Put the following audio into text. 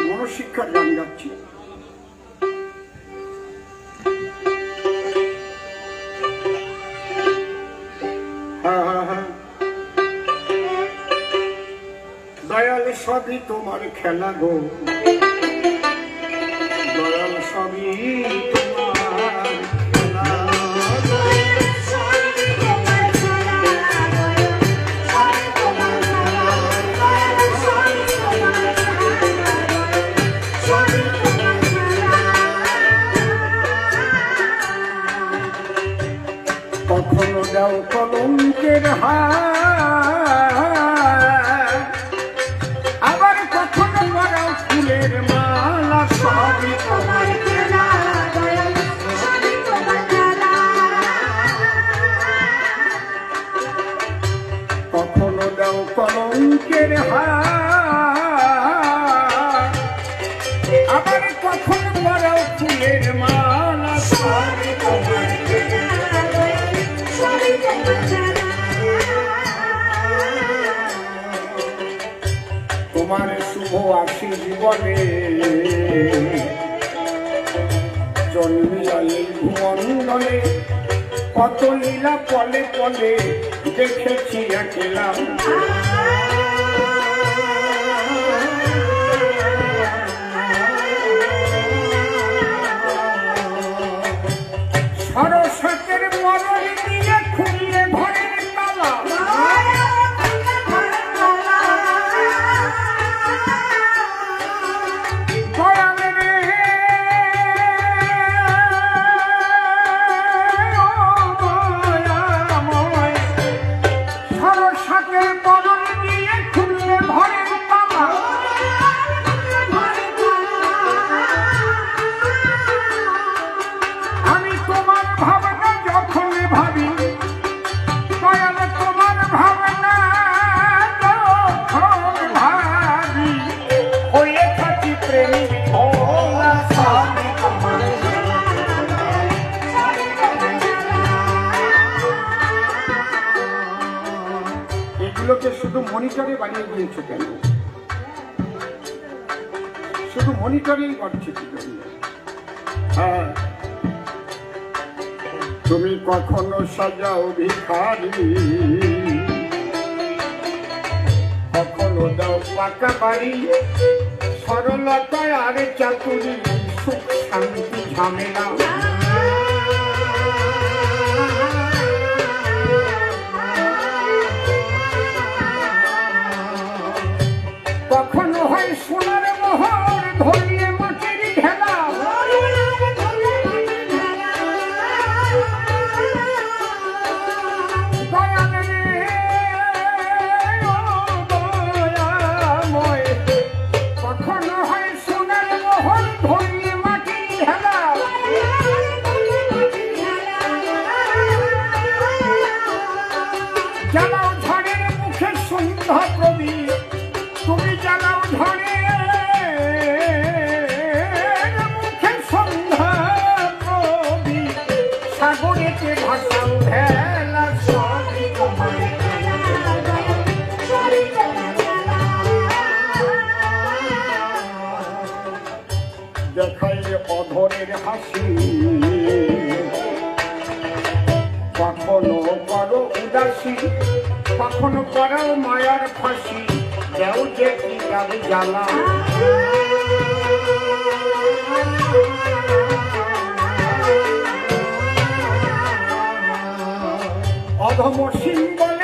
মনশিক্ষার গান গাচ্ছি। দয়াল সবই তোমার খেলা গো, দয়াল সবই তোমার খেলা। কখনো দাও কলঙ্কের হার, আবার কখনো করাও ফুলের মালা, সবই তোমার খেলা। কখনো দাও কলঙ্কের হার, আবার কখনো করাও ফুলের মালা, সবই তোমার খেলা। তোমার শুভ আশীষ জীবনে জন্মিয়া এই ভুমণ্ডলে, কত লীলা পলে পলে দেখেছি একলা। সরস্বতের মরণ দিয়ে খুললে ঘরের তালা, এগুলোকে শুধু মনিটরে বানিয়ে দিয়েছো কেন? শুধু মনিটরেই করছে কি জন্য? হ্যাঁ, তুমি কখনো সাজাও ভিখারি, কখনো দাও পাকা বাড়ি, সরলতায় আর চাতুরি, সুখ শান্তি ঝামেলা। কখনো হয় সোনার মোহর, ধরিয়ে মাটির ঢেলা, কখনো হয় সোনার মোহর, ধরিয়ে মাটির ঢেলা। জ্বালাও ঝড়ের মুখে সন্ধ্যা প্রদীপ, তুমি জ্বালাও ঝড়ের মুখে সন্ধ্যা প্রদীপ, সাগরেতে ভাসাও ভেলা, সবই তোমার খেলা। দেখাইলে অধরের হাসি, কখনো করো উদাসী, কখনো করাও মায়ার ফাঁসি, দেও যে কি গাবি জ্বালা। অধম সিংবলে